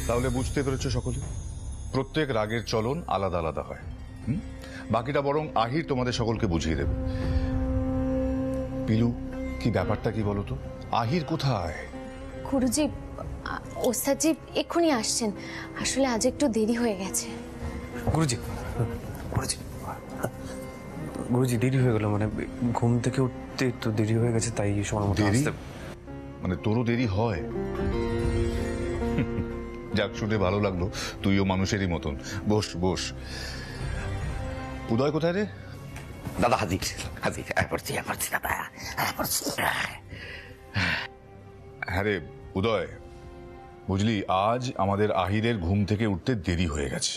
তাহলে বুঝতে পেরেছো সকলে, প্রত্যেক রাগের চলন আলাদা আলাদা হয়। বাকিটা বরং আহির তোমাদের সকলকে বুঝিয়ে দেবে। পিলু, কি ব্যাপারটা কি বলো তো? আহির কোথায়? গুরুজি, ওস্তাদজি এক্ষুনি আসছেন। আসলে আজ একটু দেরি হয়ে গেছে। গুরুজি গুরুজি গুরুজি দেরি হয়ে গেল, মানে ঘুম থেকে উঠতে একটু দেরি হয়ে গেছে, তাই সময় মতো আসতে। মানে তোরও দেরি হয়? যাক, শুনে ভালো লাগলো, তুইও মানুষেরই মতন। বস বস। উদয় কোথায় রে? দাদা হাজির হাজির। দাদা। হ্যাঁ রে উদয়, বুঝলি আজ আমাদের আহিরের ঘুম থেকে উঠতে দেরি হয়ে গেছে।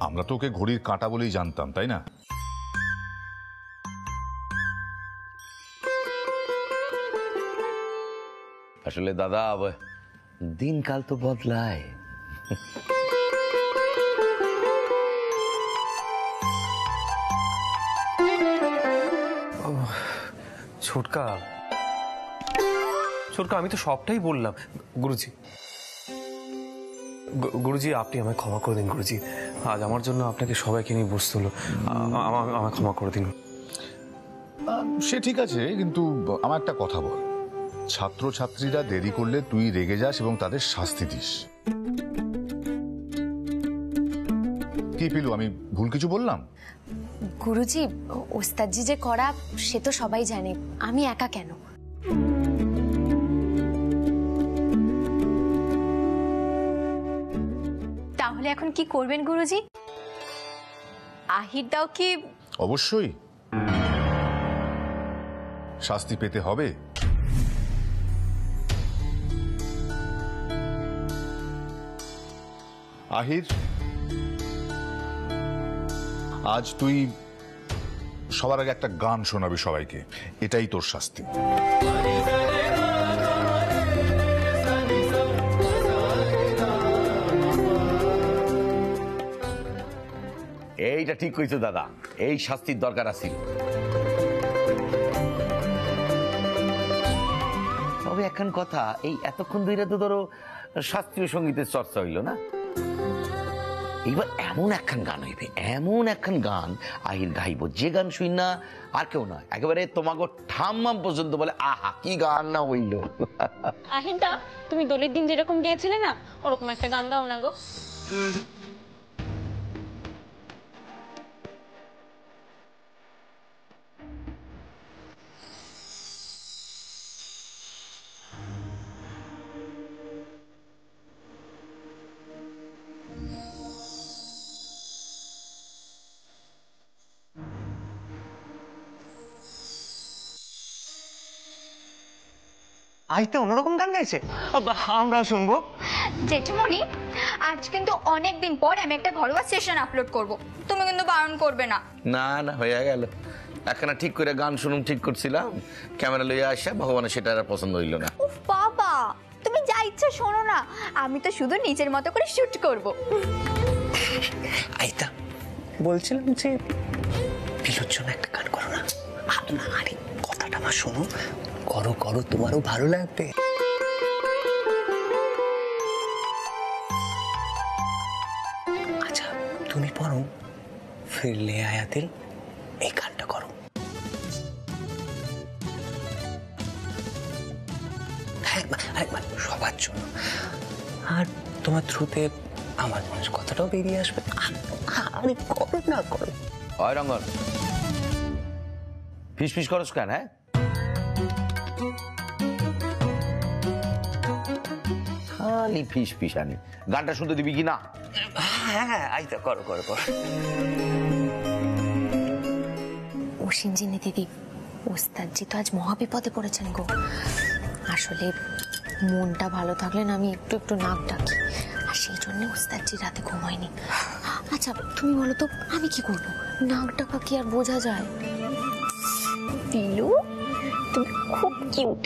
আমরা তো ওকে ঘড়ির কাঁটা বলেই জানতাম, তাই না? আসলে দাদা দিনকাল তো বদলায়। ছোটকা ছোটকা, আমি তো সবটাই বললাম। গুরুজি গুরুজি, আপনি আমায় ক্ষমা করে দিন। গুরুজি, আজ আমার জন্য আপনাকে সবাইকে নিয়ে বসতে হলো। আমায় ক্ষমা করে দিন। সে ঠিক আছে, কিন্তু আমার একটা কথা বল। ছাত্রছাত্রীরা দেরি করলে তুই রেগে যাস এবং তাদের শাস্তি দিস। কি পিলু, আমি ভুল কিছু বললাম? গুরুজি, ওস্তাদজি যে করা সে তো সবাই জানে, আমি একা কেন। তাহলে এখন কি করবেন গুরুজি? আহির দাও কি? অবশ্যই শাস্তি পেতে হবে। আহির, আজ তুই সবার আগে একটা গান শোনাবি সবাইকে, এটাই তোর শাস্তি। এইটা ঠিক কইছো দাদা, এই শাস্তির দরকার আছিল। তবে এখন কথা, এই এতক্ষণ ধরে তো ধরো শাস্ত্রীয় সঙ্গীতের চর্চা হইল না, এইবার এমন একখান গান হইবে, এমন একখান গান আহির গাইব, যে গান শুই না আর কেউ নয়, একেবারে তোমাকে ঠাম্মাম পর্যন্ত বলে আহা কি গান না হইল। আহিরদা, তুমি দোলের দিন যেরকম গিয়েছিলে না, ওরকম একটা গান গাও না গো। আজ তো অন্যরকম গান গাইছে, আমরা শুনবো। জেঠুমণি, আজ কিন্তু অনেকদিন পর আমি একটা ঘরোয়া সেশন আপলোড করব, তুমি কিন্তু বারণ করবে না। না না, হয়ে গেল। একখানা ঠিক করে গান শুনুম ঠিক করছিলাম, ক্যামেরা লইয়া আসা ভগবানের সেটা আর পছন্দ হইল না। উফ বাবা, তুমি যা ইচ্ছা শোনো না, আমি তো শুধু নিজের মতো করে শুট করব। আইতা বলছিলাম যে পিলুর জন্য একটা গান করো না। আরে কথাটা আমার শোনো, করো করো, তোমারও ভালো লাগবে। আচ্ছা তুমি পড়ো ফির লে আয়া দিল, এই গানটা করো। হ্যাঁ, সবার জন্য, আর তোমার থ্রুতে আমার মনের কথাটাও বেরিয়ে আসবে। আরে করো না, করো। হয় রঙ্গন, ফিস ফিস করস কেন? হ্যাঁ, খালি ফিস ফিস আনি। গানটা শুনতে দিবি কি না? হ্যাঁ হ্যাঁ, আইতা করো করো করো। অসীমজিনী দিদি, ওস্তাদজি তো আজ মহাবিপদে পড়েছেন গো। আসলে মনটা ভালো থাকলে না আমি একটু একটু নাক ডাকি, আর সেই জন্য ওস্তাদজি রাতে ঘুমায়নি। আচ্ছা তুমি বলো তো আমি কি করবো? নাক ডাকা কি আর বোঝা যায়? পিলু, তুমি খুব কিউট।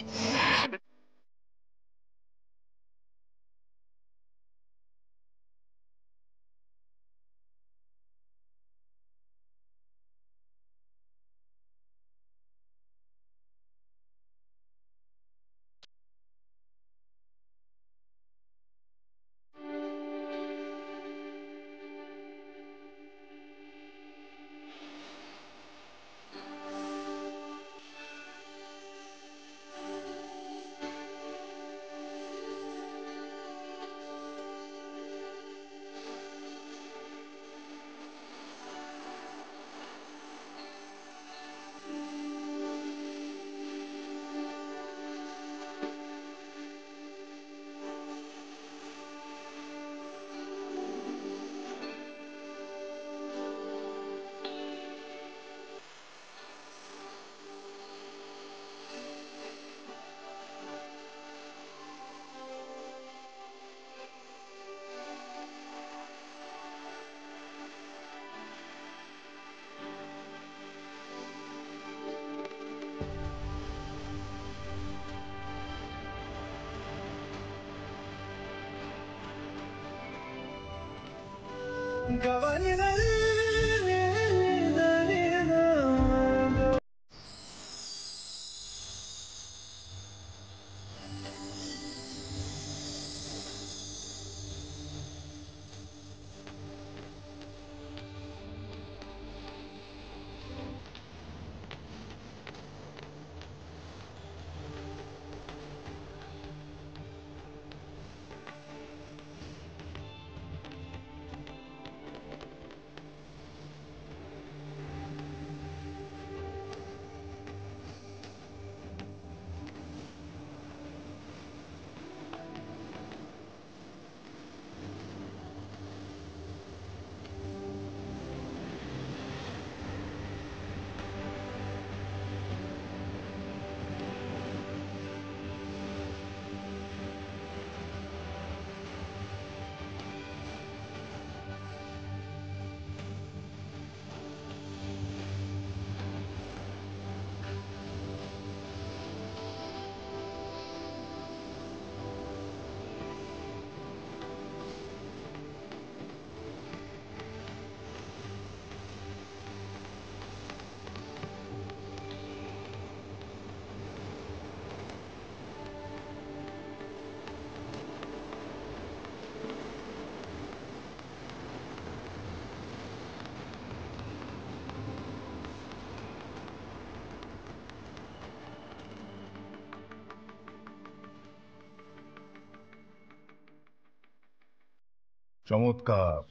চমৎকার।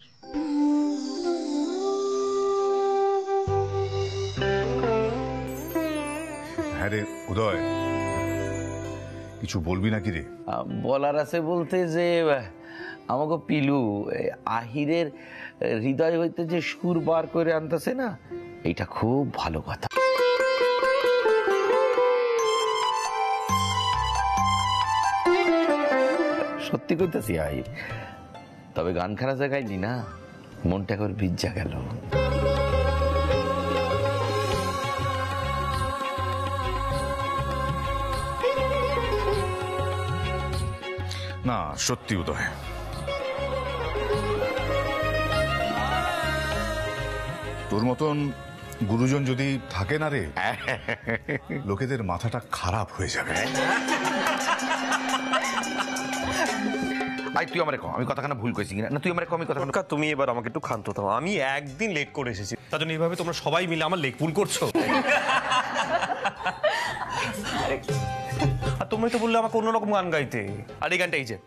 হ্যাঁ রে উদয়, কিছু বলবি নাকি রে? বলার আছে বলতে যে আমাকে পিলু আহিরের হৃদয় হইতে যে সুর বার করে আনতেছে না, এটা খুব ভালো কথা। সত্যি কইতেছি আহির, তবে গান খারাপ জায়গায় নি না, মনটা করে ভিজা গেল। না সত্যি উদয়, তোর মতন গুরুজন যদি থাকে না রে, লোকেদের মাথাটা খারাপ হয়ে যাবে। তুই আমার কম, আমি কথাখানা ভুল কইছি কিনা? না তুই আমার কম, আমি কথা। তুমি এবার আমাকে একটু ক্ষান্ত দাও, আমি একদিন লেট করে এসেছি, তার জন্য এইভাবে তোমরা সবাই মিলে আমার লেট পুল করছো। আর তুমি তো বললে আমাকে অন্যরকম গান গাইতে, আর এই গানটা এই যে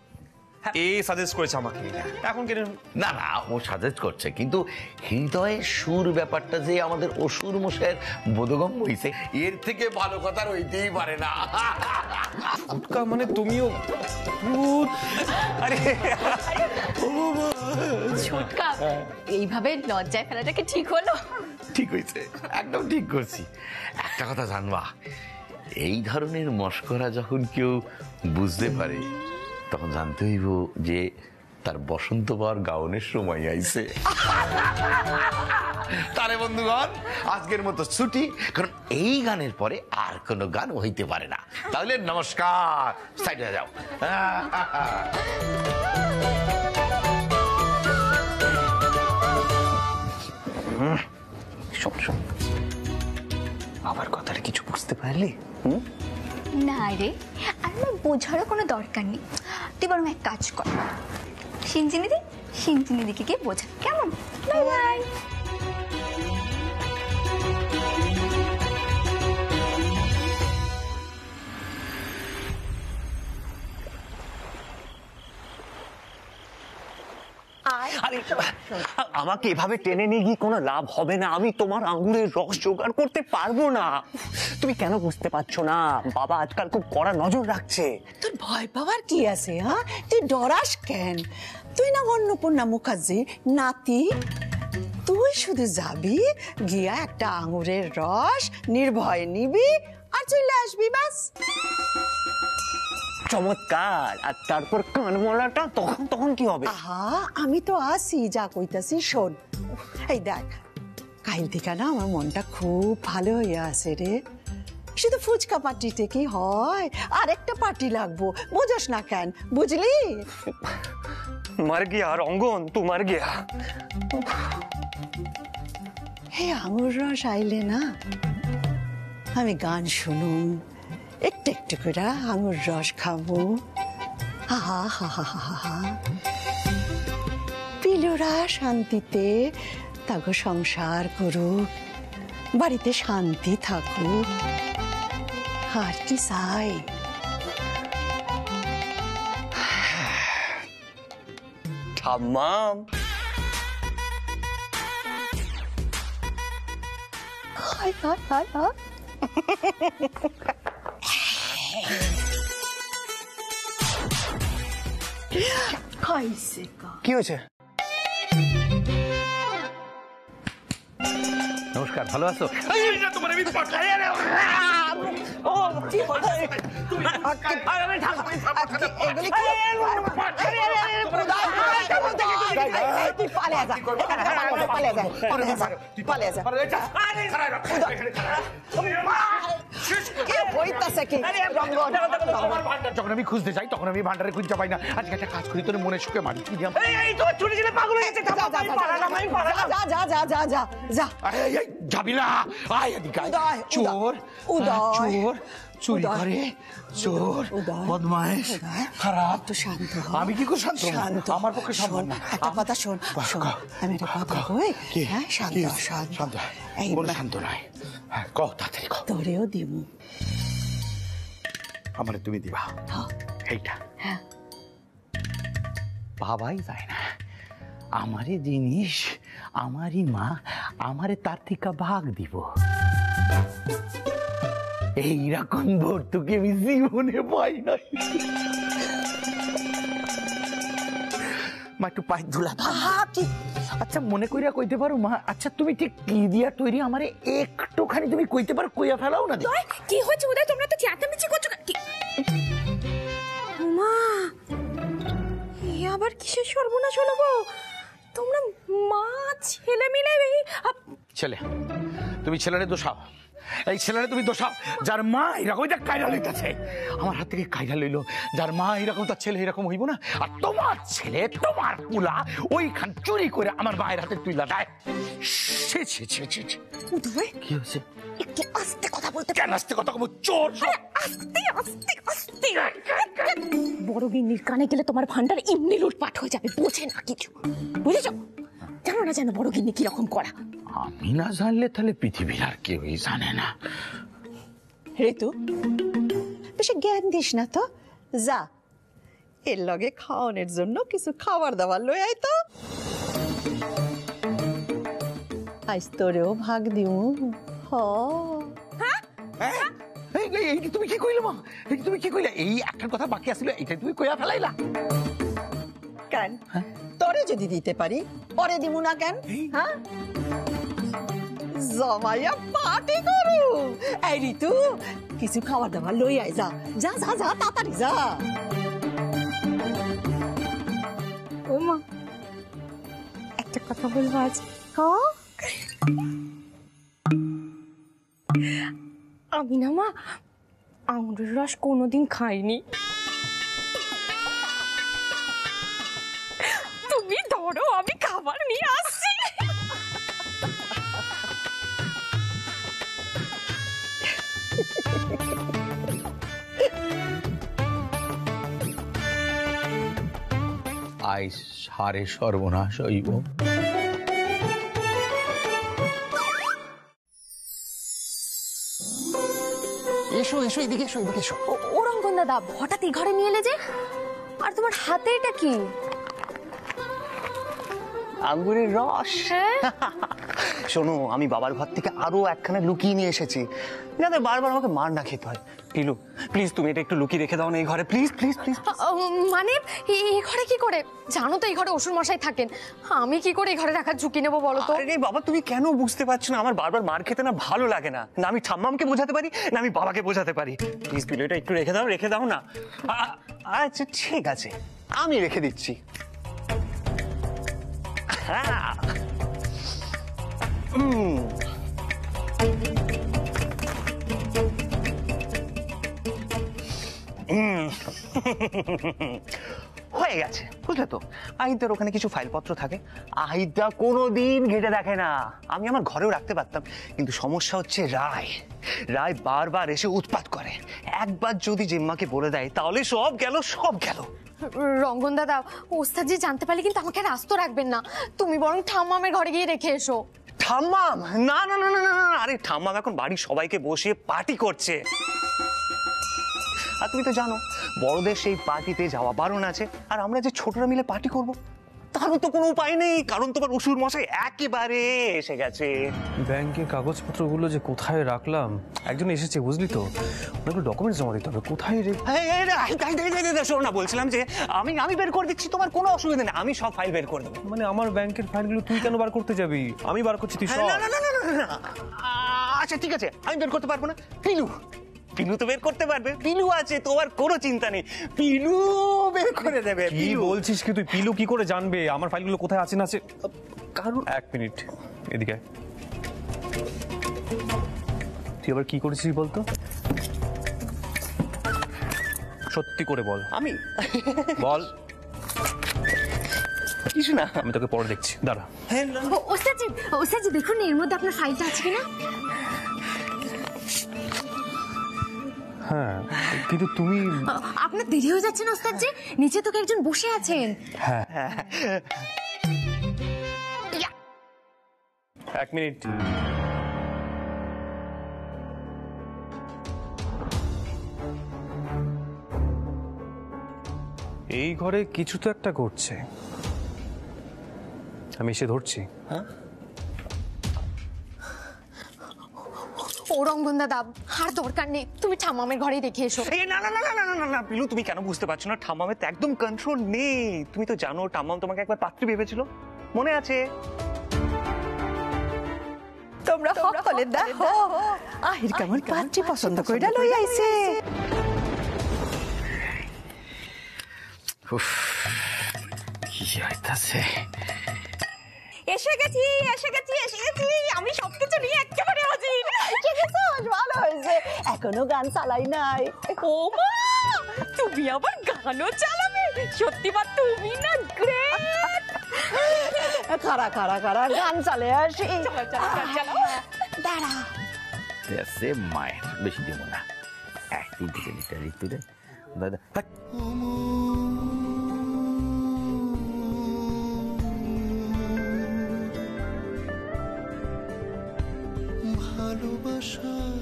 এ সাজেস্ট করেছে আমাকে, এখন কেন? না না, ও সাজেস্ট করছে, কিন্তু হৃদয়ের সুর ব্যাপারটা যে আমাদের অসুর মশাইয়ের বোধগম্য হইছে, এর থেকে ভালো কথা হইতেই পারে না। ফুটকা মানে তুমিও আরে ছোটকা, এইভাবে লজ্জায় ফেলাটাকে ঠিক হলো? ঠিক হয়েছে, একদম ঠিক করছি। একটা কথা জানবা, এই ধরনের মশকরা যখন কেউ বুঝতে পারে, তখন জানতে হইব যে তার বসন্ত পাওয়ার গাউনের সময় আইছে। তারে বন্ধুগণ, আজকের মতো ছুটি, কারণ এই গানের পরে আর কোনো গান হইতে পারে না। তাহলে নমস্কার, সাইডে যাও। আমার কথাটা কিছু বুঝতে পারলি? না রে, আমার বোঝারও কোনো দরকার নেই। তুই বরং এক কাজ কর, সিঞ্চিনি দিকে গিয়ে বোঝা, কেমন? Bye bye. আরে আমাকে এভাবে টেনে নিয়ে গিয়ে কোনো লাভ হবে না, আমি তোমার আঙুরের রস জোগাড় করতে পারবো না। তুমি কেন বুঝতে পারছো না? বাবা আজকাল খুব কড়া নজর রাখছে। তোর ভয় পাওয়ার কি আছে? হ্যাঁ, তুই ডরাস কেন? তুই না অন্নপূর্ণা মুখার্জি নাতি, তুই শুধু যাবি, গিয়া একটা আঙুরের রস নির্ভয়ে নিবি আর চলে আসবি, ব্যাস। চমৎকার। আর তারপর কানমলাটা তখন কি হবে? আহা, আমি তো আসি, যা কইতাছি শোন। এই দেখ, কাইল থেকে না আমার মনটা খুব ভালো হইয়া আছে রে। শুধু ফুচকা পার্টিতে কি হয়, আর একটা পার্টি লাগবো, বোঝাস না কেন? বুঝলি? मर गया रंगन, तू मर गया। হে আঙুর রস আইলে না আমি গান শুনুম, একটু একটু করে আঙুর রস খাবো। হা হা হা হা হা। পিলোরা শান্তিতে তাগো সংসার করুক, বাড়িতে শান্তি থাকুক, আর কি চাই? ঠাম্মাম, হায় হায় হায় হায়। খাইছে কা কি হয়েছে? নমস্কার, ভালো আছো? যখন আমি খুঁজতে যাই তখন আমি ভান্ডারে খুঁজতে পাই না। আজকে একটা কাজ করি, তোর মনে সুখে মারি কি দিলাম। যাবি না, আয় এদিকে আয়। চোর চোর চুরি করে, চোর বদমাইশ খারাপ। তো শান্ত হ। আমি কি করে শান্ত? শান্ত আমার পক্ষে সম্ভব না। একটা কথা শোন, শোন, আমি একটা কথা কই। হ্যাঁ, শান্ত শান্ত শান্ত। এই কোনো শান্ত নাই। হ্যাঁ, কও তাড়াতাড়ি কও। তোরেও দিমু। আমারে তুমি দিবা? হ্যাঁ। এইটা হ্যাঁ। ভাবাই যায় না, আমারে জিনিস আমারই মা আমারে তার থেকে ভাগ দিব। এইরকম ভর্তুকি আমি জীবনে পাই নাই। মা একটু পায়ে ধুলা দাও। আচ্ছা মনে কইরা কইতে পারো মা? আচ্ছা তুমি ঠিক কি দিয়া তৈরি আমারে একটুখানি তুমি কইতে পারো, কইয়া ফেলাও না। কি হচ্ছে উদয়, তোমরা তো চেঁচামেচি করছো। মা, এ আবার কিসের সর্বনাশ হলো গো? তোমরা মা ছেলে মিলে ছেলে, তুমি ছেলেরে দোষাও। এই ছেলেরে তুমি দোষাও যার মা এরকম কায়রা লইতেছে। আমার হাত থেকে কায়রা লইলো, যার মা এরকম তার ছেলে এরকম হইব না। আর তোমার ছেলে, তোমার পুলা ওইখান চুরি করে আমার মায়ের হাতে তুইলা দেয়। উদয়, কি হয়েছে? একটু আস্তে কথা বলতে। কেন আস্তে কথা কব? চোর। আস্তে আস্তে আস্তে। বড় গিন্নির কানে গেলে তোমার ভান্ডার এমনি লুটপাট হয়ে যাবে, বোঝে না কিছু, বুঝেছ? জানো না জানো বড় গিন্নি কিরকম করা? আমি না জানলে তাহলে পৃথিবীর আর কেউই জানে না। ঋতু, বেশি জ্ঞান দিস না তো, যা এর লগে খাওয়ানোর জন্য কিছু খাবার দাবার লই আয় তো। আজ তোরেও ভাগ দিও। তুমি কি কইলে মা? তুমি কি কইলে? এই একটা কথা বাকি আছিল, এটা তুমি কইয়া ফেলাইলা কেন? তোরে যদি দিতে পারি পরে দিমু না কেন? হ্যাঁ, জমাইয়া পার্টি করু। এই ঋতু, কিছু খাবার দাবার লই আয়, যা যা যা যা, তাড়াতাড়ি যা। ও মা, একটা কথা বলবো আজ। আমি না মা আঙুরের রস কোনোদিন খাইনি। তুমি ধরো, আমি খাবার নিয়ে আসছি। আই সারে সর্বনাশ হইব। এসো এসো, এদিকে এসো, এদিকে এসো। ও রঙ্গন দাদা, হঠাৎ এই ঘরে নিয়ে এলে যে? আর তোমার হাতে এটা কি? আঙ্গুরের রস। শোনো, আমি বাবার ঘর থেকে আরো একখানা লুকিয়ে নিয়ে এসেছি, যাতে বারবার আমাকে মার না খেতে হয়। পিলু, প্লিজ তুমি এটা একটু লুকিয়ে রেখে দাও না এই ঘরে, প্লিজ প্লিজ প্লিজ। মানে এই ঘরে কি করে? জানো তো এই ঘরে অসুর মশাই থাকেন, আমি কি করে এই ঘরে রাখার ঝুঁকি নেবো বলো তো? আরে বাবা, তুমি কেন বুঝতে পারছো না? আমার বারবার মার খেতে না ভালো লাগে না। না আমি ঠাম্মামকে বোঝাতে পারি, না আমি বাবাকে বোঝাতে পারি। প্লিজ পিলু, এটা একটু রেখে দাও না। আচ্ছা ঠিক আছে, আমি রেখে দিচ্ছি। হ্যাঁ, হয়ে গেছে, বুঝলে তো? আহিদার ওখানে কিছু ফাইলপত্র থাকে, আহিদা কোনোদিন ঘেটে দেখে না। আমি আমার ঘরেও রাখতে পারতাম, কিন্তু সমস্যা হচ্ছে রায় বারবার এসে উৎপাত করে। একবার যদি জেম্মাকে বলে দেয় তাহলে সব গেল, সব গেল। রঙ্গন দাদা, ওস্তাদজি জানতে পারলে কিন্তু আমাকে আর আস্ত রাখবেন না। তুমি বরং ঠাম্মামের ঘরে গিয়ে রেখে এসো। ঠাম্মাম? না না না না না, আরে ঠাম্মাম এখন বাড়ির সবাইকে বসিয়ে পার্টি করছে। আর তুমি তো জানো বড়দের সেই পার্টিতে যাওয়া বারণ আছে, আর আমরা যে ছোটরা মিলে পার্টি করব তারও তো কোনো উপায় নেই, কারণ তোমার অসুর মশাই একেবারে এসে গেছে। ব্যাংকের কাগজপত্রগুলো যে কোথায় রাখলাম, একজন এসেছে বুঝলি তো, অনেকগুলো ডকুমেন্টস জমা দিতে হবে। কোথায় রে? শোনো না, বলছিলাম যে আমি বের করে দিচ্ছি, তোমার কোনো অসুবিধা নেই, আমি সব ফাইল বের করে দেবো। মানে আমার ব্যাংকের ফাইলগুলো তুই কেন বার করতে যাবি? আমি বার করছি, তুই সব। আচ্ছা ঠিক আছে, আমি বের করতে পারবো না। পিলু তো বের করতে পারবে, পিলু আছে, তোমার কোনো চিন্তা নেই, পিলু বের করে দেবে। কি বলছিস কি তুই? পিলু কি করে জানবে আমার ফাইলগুলো কোথায় আছে না আছে? কারণ এক মিনিট এদিকে, তুই আবার কি করেছিস বলতো? সত্যি করে বল। আমি বল। কিছু না, আমি তোকে পরে দেখছি, দাঁড়া। ওস্তাদজি দেখুন এর মধ্যে আপনার ফাইলটা আছে কিনা। হ্যাঁ, কিন্তু তুমি। আপনার দেরি হয়ে যাচ্ছে না ওস্তাদজি? নিচে তো একজন বসে আছেন। হ্যাঁ, এক মিনিট। এই ঘরে কিছু তো একটা ঘটছে, আমি এসে ধরছি। হ্যাঁ, ও রঙ্গন দাদা, আর দরকার নেই, তুমি ঠাম্মামের ঘরেই রেখে এসো। না না না না না না পিলু, তুমি কেন বুঝতে পারছো না? ঠাম্মামের তো একদম কন্ট্রোল নেই। তুমি তো জানো ঠাম্মাম তোমাকে একবার পাত্রী ভেবেছিল, মনে আছে? তোমরা সকলে দেখো আহির কেমন পাত্রী পছন্দ কইরা লই আইছে। কি হইতাছে? এসে গেছি আমি সবকিছু নিয়ে একেবারে হাজির। ভালো হয়েছে, এখনো গান চালাই নাই। ও মা, তুমি আবার গানও চালাবে? সত্যি মা, তুমি না গ্রেট। খারা গান চালে আসি। দাঁড়া, সে মায়ের বেশি দিব না, একটি দিকে নিতে ঋতুরে দাদা।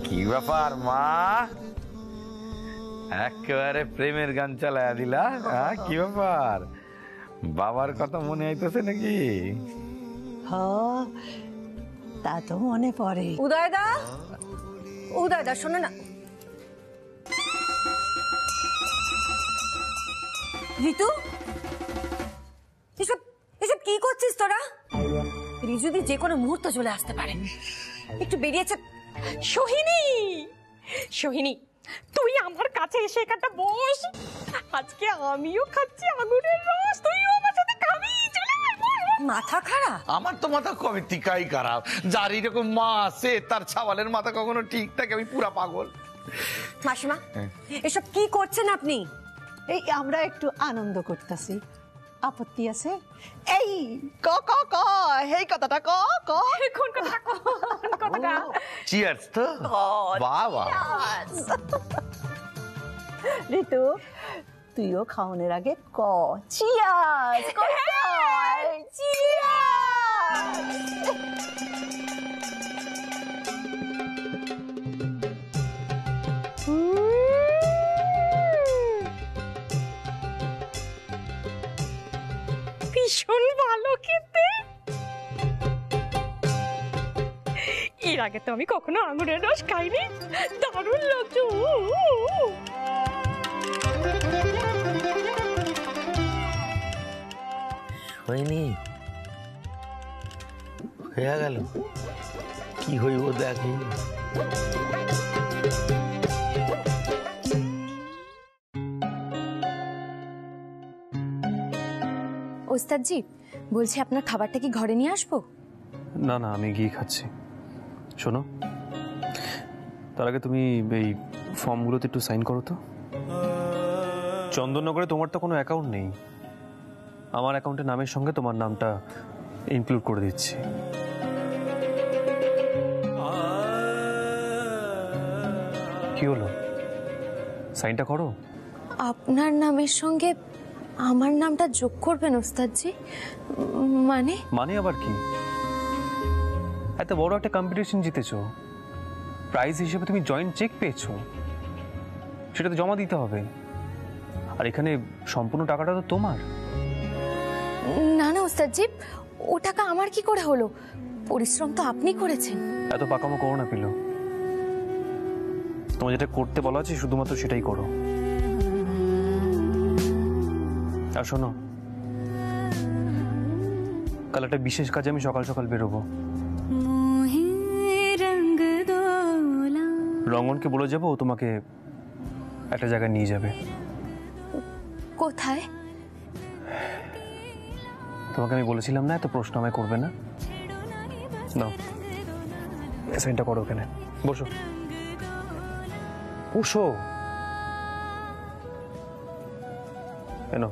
কি ব্যাপার মা, একেবারে প্রেমের গান চালায়া দিলা? কি ব্যাপার, বাবার কথা মনে আইতেছে নাকি? তা তো মনে পড়ে। উদয়দা শোনো না। ঋতু, এসব কি করছিস তোরা? রিজুদি যে কোনো মুহূর্ত চলে আসতে পারে, একটু বেরিয়েছে। সোহিনী, তুই আমার কাছে এসে এখানটা বস। আজকে আমিও খাচ্ছি আঙুরের রস, তুইও আমার সাথে খাবি। চলে আয়, বস। মাথা খারাপ? আমার তো মাথা কবে টিকাই খারাপ। যার এরকম মা আছে তার ছাওয়ালের মাথা কখনো ঠিক থাকে? আমি পুরা পাগল। মাসিমা, এসব কি করছেন আপনি? এই আমরা একটু আনন্দ করতেছি, আপত্তি আছে? এই ক ক ক এই কথাটা ক ক কোন কথাটা? চিয়ার্স তো বাবা। ঋতু, তুইও খাওয়ানোর আগে ক চিয়ার্স। ভীষণ ভালো খেতে। এর আগে তো আমি কখনো আঙুরের রস খাইনি, দারুণ লাগছে। হয়নি, হয়ে গেল, কি হইব দেখি। ওস্তাদজি বলছি, আপনার খাবারটা কি ঘরে নিয়ে আসবো? না না, আমি গিয়ে খাচ্ছি। শোনো, তার আগে তুমি এই ফর্মগুলোতে একটু সাইন করো তো। চন্দননগরে তোমার তো কোনো অ্যাকাউন্ট নেই, আমার অ্যাকাউন্টের নামের সঙ্গে তোমার নামটা ইনক্লুড করে দিচ্ছি। কি হলো, সাইনটা করো। আপনার নামের সঙ্গে আমার নামটা যোগ করবেন ওস্তাদজি? মানে মানে আবার কি? এত বড় একটা কম্পিটিশন জিতেছো, প্রাইজ হিসেবে তুমি জয়েন্ট চেক পেয়েছো, সেটা তো জমা দিতে হবে। আর এখানে সম্পূর্ণ টাকাটা তো তোমার। না না ওস্তাদজি, ও টাকা আমার কি করে হলো? পরিশ্রম তো আপনি করেছেন। এত পাকামো করো না পিলো, তোমার যেটা করতে বলা আছে শুধুমাত্র সেটাই করো। আর শোনো, কাল একটা বিশেষ কাজে আমি সকাল সকাল বেরোবো। রঙ্গনকে বলে যাবো, ও তোমাকে একটা জায়গায় নিয়ে যাবে। কোথায়? তোমাকে আমি বলেছিলাম না এত প্রশ্ন আমায় করবে না। নাও সাইনটা করো, ওখানে বসো বসো। এনো,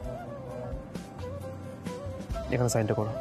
এখানে সাইনটা করো।